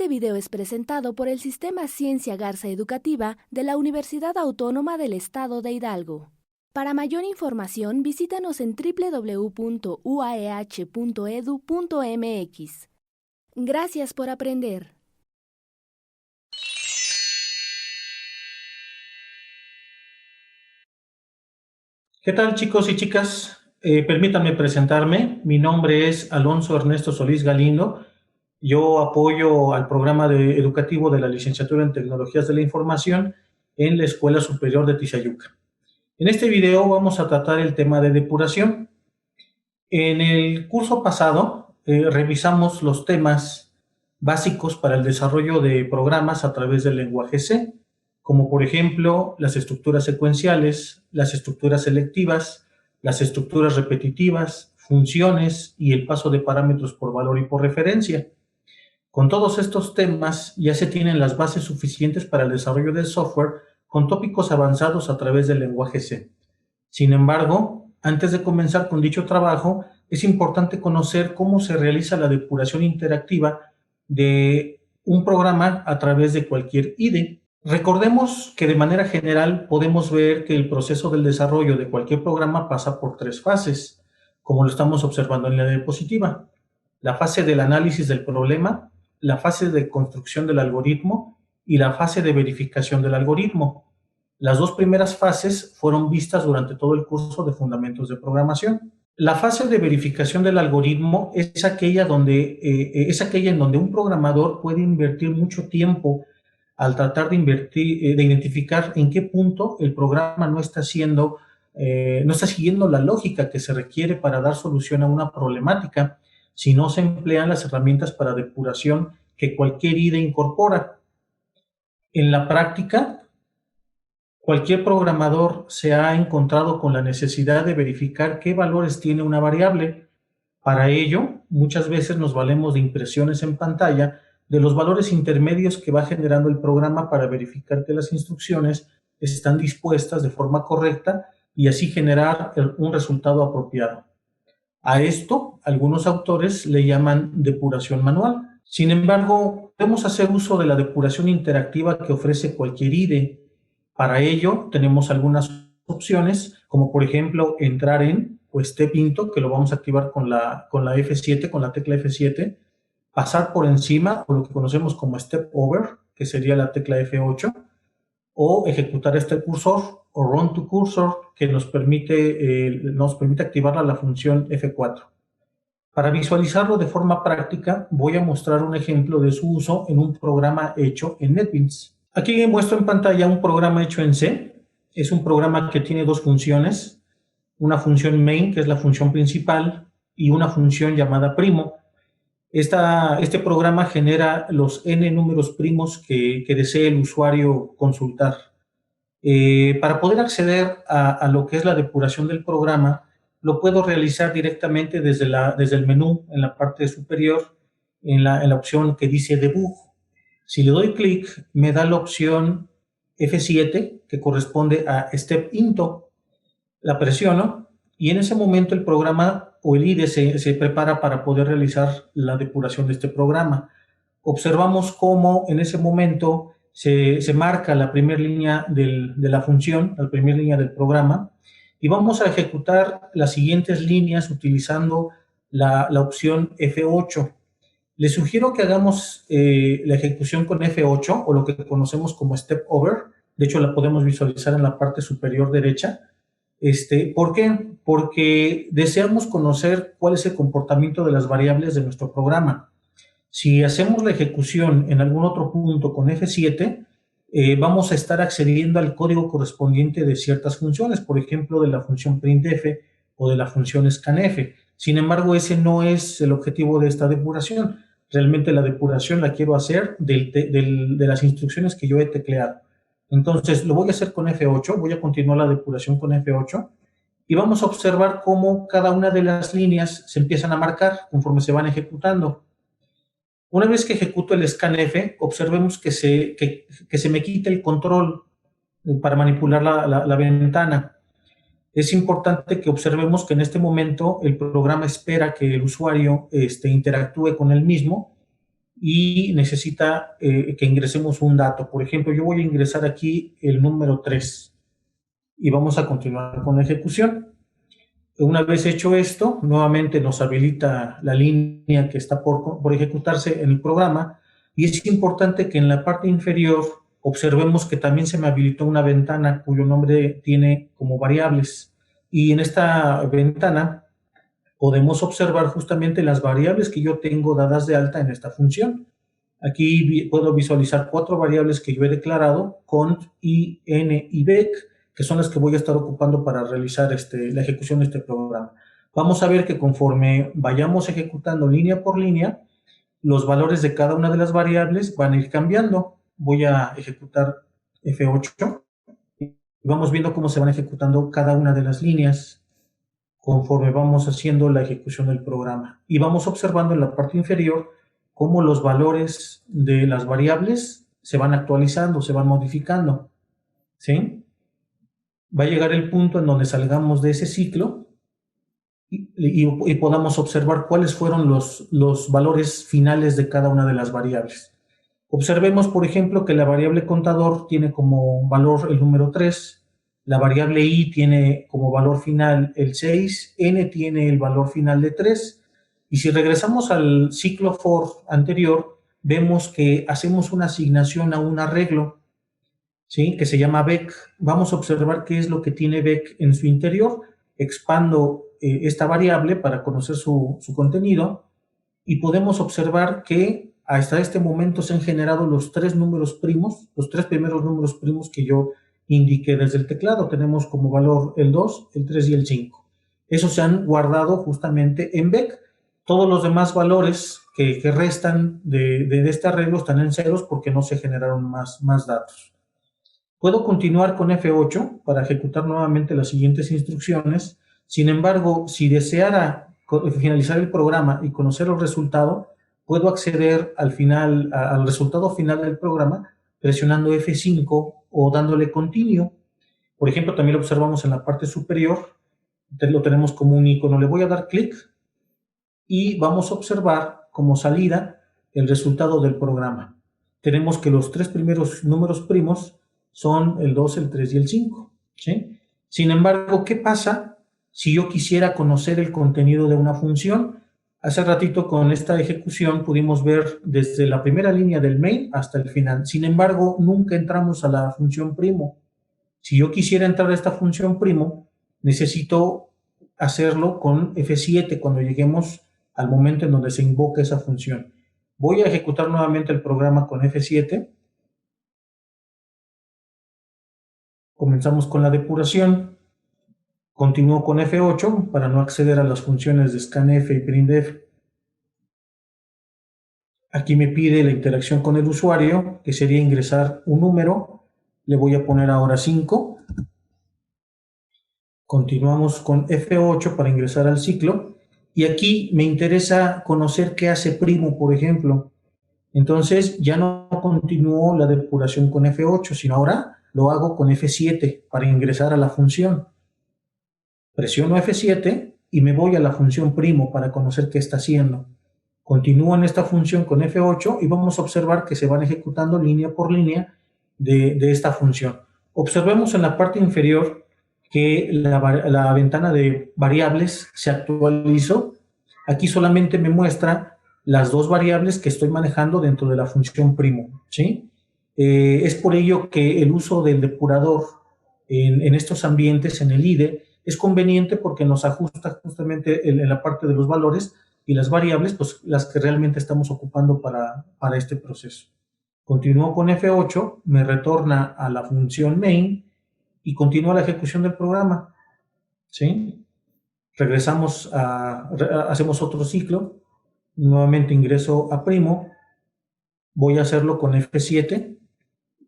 video es presentado por el Sistema Ciencia Garza Educativa de la Universidad Autónoma del Estado de Hidalgo. Para mayor información, visítanos en www.uaeh.edu.mx. Gracias por aprender. ¿Qué tal, chicos y chicas? Permítanme presentarme. Mi nombre es Alonso Ernesto Solís Galindo. Yo apoyo al programa educativo de la Licenciatura en Tecnologías de la Información en la Escuela Superior de Tizayuca. En este video vamos a tratar el tema de depuración. En el curso pasado revisamos los temas básicos para el desarrollo de programas a través del lenguaje C, como por ejemplo las estructuras secuenciales, las estructuras selectivas, las estructuras repetitivas, funciones y el paso de parámetros por valor y por referencia. Con todos estos temas ya se tienen las bases suficientes para el desarrollo del software con tópicos avanzados a través del lenguaje C. Sin embargo, antes de comenzar con dicho trabajo, es importante conocer cómo se realiza la depuración interactiva de un programa a través de cualquier IDE. Recordemos que de manera general podemos ver que el proceso del desarrollo de cualquier programa pasa por tres fases, como lo estamos observando en la diapositiva. La fase del análisis del problema, la fase de construcción del algoritmo y la fase de verificación del algoritmo. Las dos primeras fases fueron vistas durante todo el curso de Fundamentos de Programación. La fase de verificación del algoritmo es aquella en donde un programador puede invertir mucho tiempo al tratar de identificar en qué punto el programa no está siguiendo la lógica que se requiere para dar solución a una problemática, si no se emplean las herramientas para depuración que cualquier IDE incorpora. En la práctica, cualquier programador se ha encontrado con la necesidad de verificar qué valores tiene una variable. Para ello, muchas veces nos valemos de impresiones en pantalla de los valores intermedios que va generando el programa para verificar que las instrucciones están dispuestas de forma correcta y así generar un resultado apropiado. A esto, algunos autores le llaman depuración manual. Sin embargo, podemos hacer uso de la depuración interactiva que ofrece cualquier IDE. Para ello, tenemos algunas opciones, como por ejemplo, entrar en o step into, que lo vamos a activar con la F7, con la tecla F7, pasar por encima, o lo que conocemos como step over, que sería la tecla F8, o ejecutar este cursor, o run to cursor, que nos permite activar la función F4. Para visualizarlo de forma práctica, voy a mostrar un ejemplo de su uso en un programa hecho en NetBeans. Aquí muestro en pantalla un programa hecho en C. Es un programa que tiene dos funciones, una función main, que es la función principal, y una función llamada primo. Este programa genera los n números primos que desee el usuario consultar. Para poder acceder a lo que es la depuración del programa, lo puedo realizar directamente desde el menú en la parte superior, en la opción que dice Debug. Si le doy clic, me da la opción F7, que corresponde a Step Into. La presiono y en ese momento el programa o el IDE se prepara para poder realizar la depuración de este programa. Observamos cómo en ese momento se marca la primera línea de la función, la primera línea del programa, y vamos a ejecutar las siguientes líneas utilizando la opción F8. Les sugiero que hagamos la ejecución con F8, o lo que conocemos como Step Over. De hecho, la podemos visualizar en la parte superior derecha. ¿Por qué? Porque deseamos conocer cuál es el comportamiento de las variables de nuestro programa. Si hacemos la ejecución en algún otro punto con F7, vamos a estar accediendo al código correspondiente de ciertas funciones, por ejemplo, de la función printf o de la función scanf. Sin embargo, ese no es el objetivo de esta depuración. Realmente la depuración la quiero hacer de las instrucciones que yo he tecleado. Entonces, lo voy a hacer con F8, voy a continuar la depuración con F8 y vamos a observar cómo cada una de las líneas se empiezan a marcar conforme se van ejecutando. Una vez que ejecuto el scanf, observemos que se me quita el control para manipular la ventana. Es importante que observemos que en este momento el programa espera que el usuario interactúe con él mismo y necesita que ingresemos un dato. Por ejemplo, yo voy a ingresar aquí el número 3 y vamos a continuar con la ejecución. Una vez hecho esto, nuevamente nos habilita la línea que está por ejecutarse en el programa, y es importante que en la parte inferior observemos que también se me habilitó una ventana cuyo nombre tiene como variables, y en esta ventana podemos observar justamente las variables que yo tengo dadas de alta en esta función. Aquí puedo visualizar 4 variables que yo he declarado: cont, i, n y bec, que son las que voy a estar ocupando para realizar la ejecución de este programa. Vamos a ver que conforme vayamos ejecutando línea por línea, los valores de cada una de las variables van a ir cambiando. Voy a ejecutar F8 y vamos viendo cómo se van ejecutando cada una de las líneas conforme vamos haciendo la ejecución del programa. Y vamos observando en la parte inferior cómo los valores de las variables se van actualizando, se van modificando, ¿sí? Va a llegar el punto en donde salgamos de ese ciclo y podamos observar cuáles fueron los valores finales de cada una de las variables. Observemos, por ejemplo, que la variable contador tiene como valor el número 3, la variable i tiene como valor final el 6, n tiene el valor final de 3, y si regresamos al ciclo for anterior, vemos que hacemos una asignación a un arreglo, ¿sí?, que se llama bec. Vamos a observar qué es lo que tiene bec en su interior. Expando esta variable para conocer su contenido, y podemos observar que hasta este momento se han generado los 3 números primos, los 3 primeros números primos que yo indiqué desde el teclado. Tenemos como valor el 2, el 3 y el 5. Esos se han guardado justamente en bec. Todos los demás valores que restan de este arreglo están en ceros porque no se generaron más datos. Puedo continuar con F8 para ejecutar nuevamente las siguientes instrucciones. Sin embargo, si deseara finalizar el programa y conocer el resultado, puedo acceder al resultado final del programa presionando F5 o dándole continue. Por ejemplo, también lo observamos en la parte superior. Entonces lo tenemos como un icono. Le voy a dar clic y vamos a observar como salida el resultado del programa. Tenemos que los 3 primeros números primos son el 2, el 3 y el 5, ¿sí? Sin embargo, ¿qué pasa si yo quisiera conocer el contenido de una función? Hace ratito con esta ejecución pudimos ver desde la primera línea del main hasta el final. Sin embargo, nunca entramos a la función primo. Si yo quisiera entrar a esta función primo, necesito hacerlo con F7 cuando lleguemos al momento en donde se invoca esa función. Voy a ejecutar nuevamente el programa con F7. Comenzamos con la depuración. Continúo con F8 para no acceder a las funciones de scanf y printf. Aquí me pide la interacción con el usuario, que sería ingresar un número. Le voy a poner ahora 5. Continuamos con F8 para ingresar al ciclo. Y aquí me interesa conocer qué hace primo, por ejemplo. Entonces ya no continúo la depuración con F8, sino ahora lo hago con F7 para ingresar a la función. Presiono F7 y me voy a la función primo para conocer qué está haciendo. Continúo en esta función con F8 y vamos a observar que se van ejecutando línea por línea de esta función. Observemos en la parte inferior que la ventana de variables se actualizó. Aquí solamente me muestra las 2 variables que estoy manejando dentro de la función primo, ¿sí? Es por ello que el uso del depurador en estos ambientes, en el IDE, es conveniente porque nos ajusta justamente en la parte de los valores y las variables, pues las que realmente estamos ocupando para este proceso. Continúo con F8, me retorna a la función main y continúa la ejecución del programa, ¿sí? Regresamos hacemos otro ciclo. Nuevamente ingreso a primo. Voy a hacerlo con F7.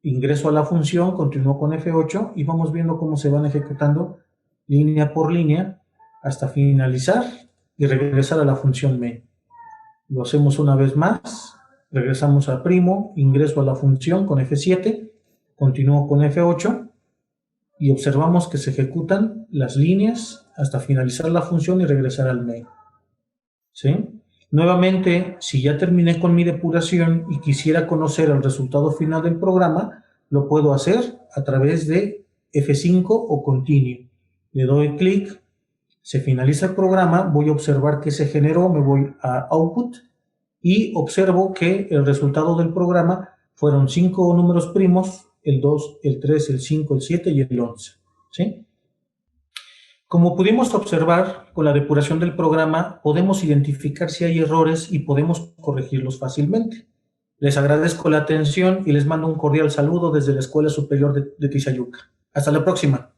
Ingreso a la función, continúo con F8 y vamos viendo cómo se van ejecutando línea por línea hasta finalizar y regresar a la función main. Lo hacemos una vez más. Regresamos a primo, ingreso a la función con F7, continúo con F8 y observamos que se ejecutan las líneas hasta finalizar la función y regresar al main, ¿sí? Nuevamente, si ya terminé con mi depuración y quisiera conocer el resultado final del programa, lo puedo hacer a través de F5 o Continue. Le doy clic, se finaliza el programa, voy a observar que se generó, me voy a Output y observo que el resultado del programa fueron 5 números primos, el 2, el 3, el 5, el 7 y el 11. ¿Sí? Como pudimos observar, con la depuración del programa podemos identificar si hay errores y podemos corregirlos fácilmente. Les agradezco la atención y les mando un cordial saludo desde la Escuela Superior de Tizayuca. Hasta la próxima.